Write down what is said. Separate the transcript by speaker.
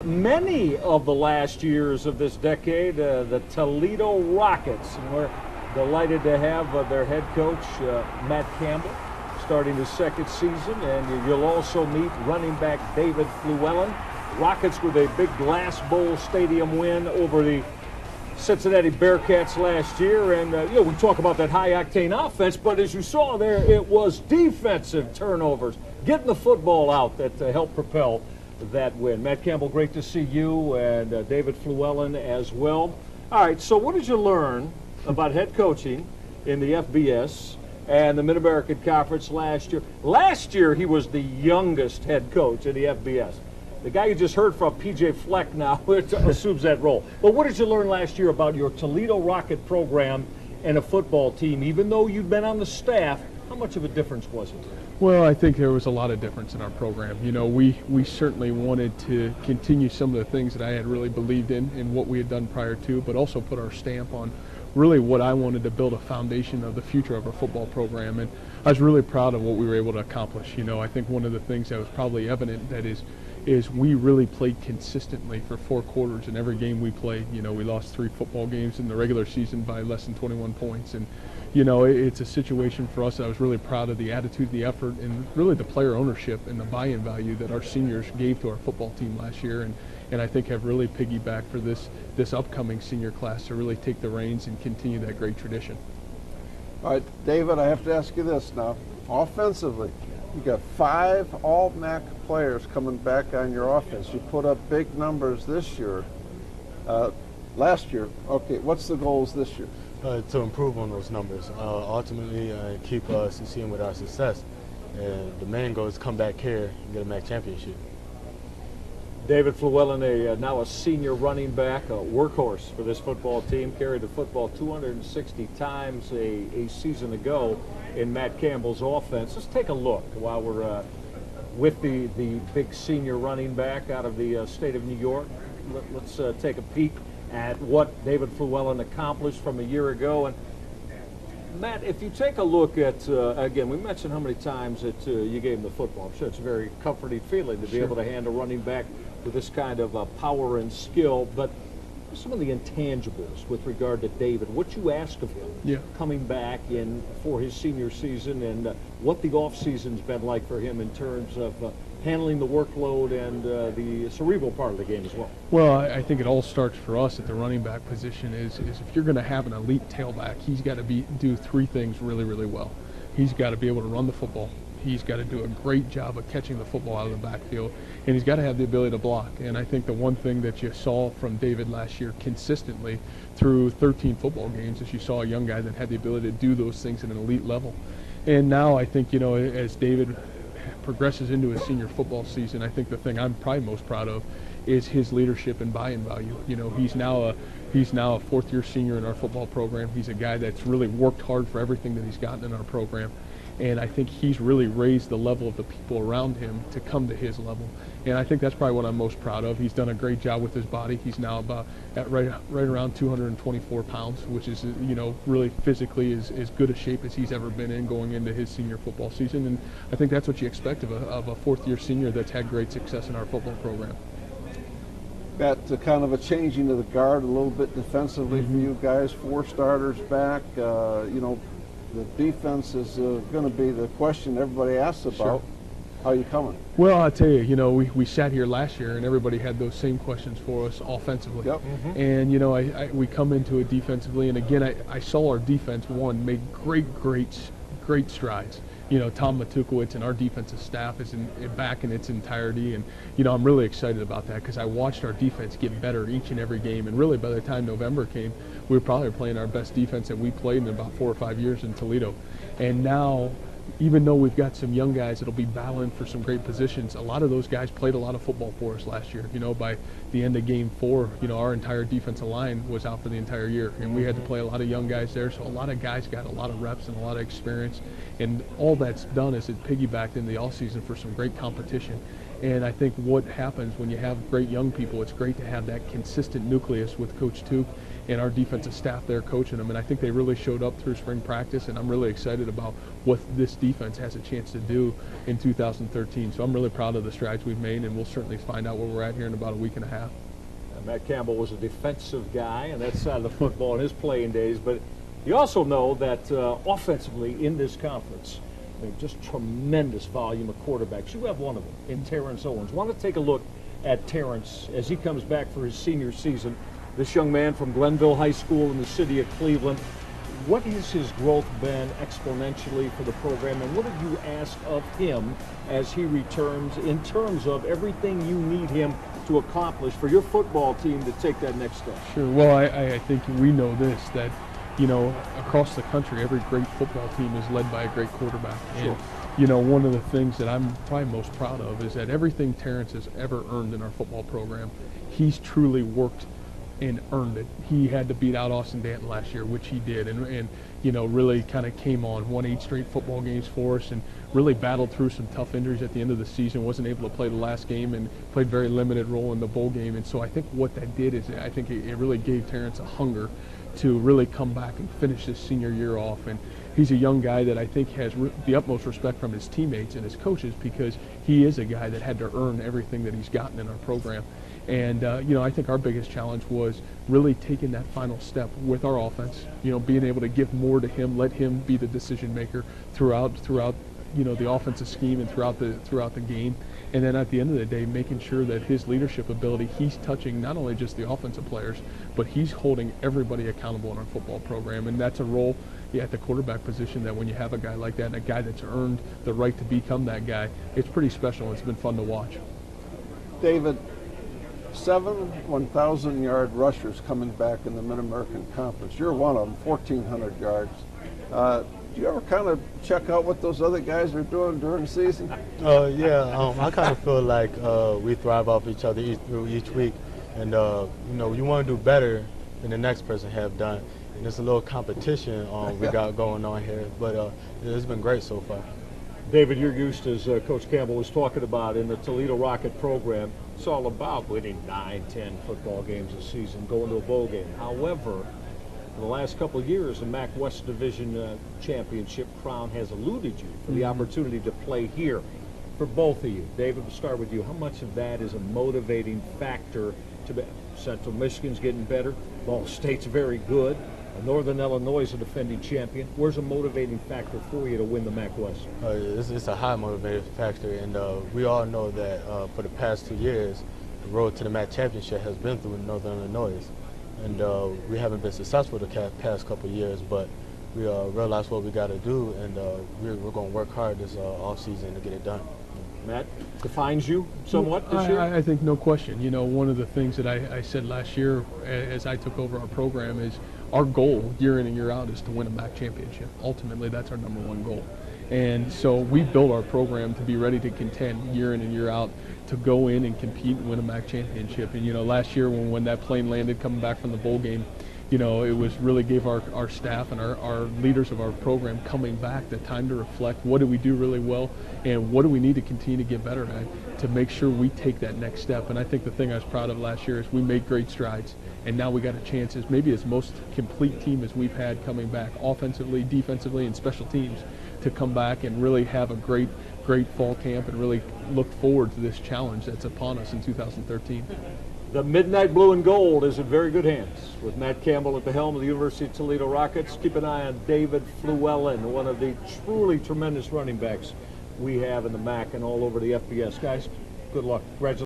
Speaker 1: Many of the last years of this decade, the Toledo Rockets, and we're delighted to have their head coach, Matt Campbell, starting his second season, and you'll also meet running back David Fluellen. Rockets with a big Glass Bowl Stadium win over the Cincinnati Bearcats last year, and we talk about that high-octane offense, but as you saw there, it was defensive turnovers, getting the football out that helped propel that win. Matt Campbell, great to see you, and David Fluellen as well. All right, so what did you learn about head coaching in the FBS and the Mid-American Conference last year? Last year, he was the youngest head coach in the FBS. The guy you just heard from, P.J. Fleck, now assumes that role. But what did you learn last year about your Toledo Rocket program and a football team? Even though you'd been on the staff, how much of a difference was it?
Speaker 2: Well, I think there was a lot of difference in our program. You know, we certainly wanted to continue some of the things that I had really believed in what we had done prior to, but also put our stamp on really what I wanted to build a foundation of the future of our football program. And I was really proud of what we were able to accomplish. You know, I think one of the things that was probably evident that is we really played consistently for 4 quarters in every game we played. You know, we lost 3 football games in the regular season by less than 21 points. And you know, it's a situation for us that I was really proud of the attitude, the effort, and really the player ownership and the buy-in value that our seniors gave to our football team last year, and I think have really piggybacked for this upcoming senior class to really take the reins and continue that great tradition.
Speaker 3: All right, David, I have to ask you this now. Offensively, you got 5 All-MAC players coming back on your offense. You put up big numbers this year. Last year, okay, what's the goals this year?
Speaker 4: To improve on those numbers, ultimately keep succeeding with our success. And the main goal is to come back here and get a MAC championship.
Speaker 1: David Fluellen, now a senior running back, a workhorse for this football team, carried the football 260 times a season ago in Matt Campbell's offense. Let's take a look while we're with the big senior running back out of the state of New York. Let's take a peek at what David Fluellen accomplished from a year ago. And Matt, if you take a look at, again, we mentioned how many times that you gave him the football. I'm sure it's a very comforting feeling to be able to hand a running back with this kind of power and skill. But some of the intangibles with regard to David, what you ask of him coming back in for his senior season, and what the offseason's been like for him in terms of handling the workload and the cerebral part of the game as well.
Speaker 2: Well, I think it all starts for us at the running back position is if you're going to have an elite tailback, he's got to do 3 things really, really well. He's got to be able to run the football. He's got to do a great job of catching the football out of the backfield, and he's got to have the ability to block. And I think the one thing that you saw from David last year consistently through 13 football games is you saw a young guy that had the ability to do those things at an elite level. And now I think, you know, as David progresses into his senior football season, I think the thing I'm probably most proud of is his leadership and buy-in value. You know, he's now a 4th-year senior in our football program. He's a guy that's really worked hard for everything that he's gotten in our program. And I think he's really raised the level of the people around him to come to his level. And I think that's probably what I'm most proud of. He's done a great job with his body. He's now about at right around 224 pounds, which is, you know, really physically as good a shape as he's ever been in going into his senior football season. And I think that's what you expect of a 4th-year senior that's had great success in our football program.
Speaker 3: Got kind of a changing of the guard a little bit defensively for you guys. 4 starters back. You know, the defense is going to be the question everybody asks about.
Speaker 2: Sure.
Speaker 3: How are you coming?
Speaker 2: Well, I'll tell you, you know, we sat here last year and everybody had those same questions for us offensively.
Speaker 3: Yep.
Speaker 2: And, you know, we come into it defensively, and again, I saw our defense, make great strides. You know, Tom Matukowicz and our defensive staff is back in its entirety, and, you know, I'm really excited about that because I watched our defense get better each and every game, and really by the time November came, we were probably playing our best defense that we played in about 4 or 5 years in Toledo. And now, even though we've got some young guys that'll be battling for some great positions, a lot of those guys played a lot of football for us last year. You know, by the end of game 4, you know, our entire defensive line was out for the entire year, and we had to play a lot of young guys there, so a lot of guys got a lot of reps and a lot of experience, and all that's done is it piggybacked in the offseason for some great competition. And I think what happens when you have great young people, it's great to have that consistent nucleus with Coach Tuke and our defensive staff there coaching them. And I think they really showed up through spring practice, and I'm really excited about what this defense has a chance to do in 2013. So I'm really proud of the strides we've made, and we'll certainly find out where we're at here in about a week and a half.
Speaker 1: Matt Campbell was a defensive guy on that side of the football in his playing days, but you also know that offensively in this conference, I mean, just tremendous volume of quarterbacks. You have one of them in Terrence Owens. Want to take a look at Terrence as he comes back for his senior season. This young man from Glenville High School in the city of Cleveland. What has his growth been exponentially for the program, and what have you asked of him as he returns in terms of everything you need him to accomplish for your football team to take that next step?
Speaker 2: Sure. Well, I think we know this, that, you know, across the country, every great football team is led by a great quarterback.
Speaker 1: Sure.
Speaker 2: And, you know, one of the things that I'm probably most proud of is that everything Terrence has ever earned in our football program, he's truly worked and earned it. He had to beat out Austin Danton last year, which he did, and you know, really kind of came on, won 8 straight football games for us, and really battled through some tough injuries at the end of the season. Wasn't able to play the last game and played very limited role in the bowl game. And so I think what that did is I think it really gave Terrence a hunger to really come back and finish his senior year off. And he's a young guy that I think has the utmost respect from his teammates and his coaches, because he is a guy that had to earn everything that he's gotten in our program. And, you know, I think our biggest challenge was really taking that final step with our offense, you know, being able to give more to him, let him be the decision maker throughout, you know, the offensive scheme and throughout the game. And then at the end of the day, making sure that his leadership ability, he's touching not only just the offensive players, but he's holding everybody accountable in our football program. And that's a role at the quarterback position that when you have a guy like that and a guy that's earned the right to become that guy, it's pretty special. It's been fun to watch.
Speaker 3: David, 7 1,000-yard rushers coming back in the Mid-American Conference. You're one of them, 1,400 yards. Do you ever kind of check out what those other guys are doing during the season?
Speaker 4: Yeah, I kind of feel like we thrive off each other each week, and you know, you want to do better than the next person have done. And there's a little competition we got going on here, but it's been great so far.
Speaker 1: David, you're used, as Coach Campbell was talking about, in the Toledo Rocket program, it's all about winning 9, 10 football games a season, going to a bowl game. However, in the last couple of years, the MAC West Division championship crown has eluded you for the opportunity to play here. For both of you, David, we'll start with you. How much of that is a motivating factor to be? Central Michigan's getting better. Ball State's very good. Northern Illinois is a defending champion. Where's a motivating factor for you to win the MAC West?
Speaker 4: It's a high motivating factor, and we all know that for the past 2 years, the road to the MAC championship has been through Northern Illinois. And we haven't been successful the past couple of years, but we realize what we got to do, and we're going to work hard this offseason to get it done.
Speaker 1: Matt, defines you somewhat this year?
Speaker 2: I think no question. You know, one of the things that I said last year as I took over our program is our goal year in and year out is to win a MAC championship. Ultimately, that's our #1 goal. And so we built our program to be ready to contend year in and year out, to go in and compete and win a MAC championship. And, you know, last year when that plane landed coming back from the bowl game, you know, it was really gave our staff and our leaders of our program coming back the time to reflect, what do we do really well and what do we need to continue to get better at to make sure we take that next step. And I think the thing I was proud of last year is we made great strides, and now we got a chance as maybe as most complete team as we've had coming back offensively, defensively, and special teams to come back and really have a great fall camp and really look forward to this challenge that's upon us in 2013.
Speaker 1: The Midnight Blue and Gold is in very good hands with Matt Campbell at the helm of the University of Toledo Rockets. Keep an eye on David Fluellen, one of the truly tremendous running backs we have in the MAC and all over the FBS. Guys, good luck. Congratulations.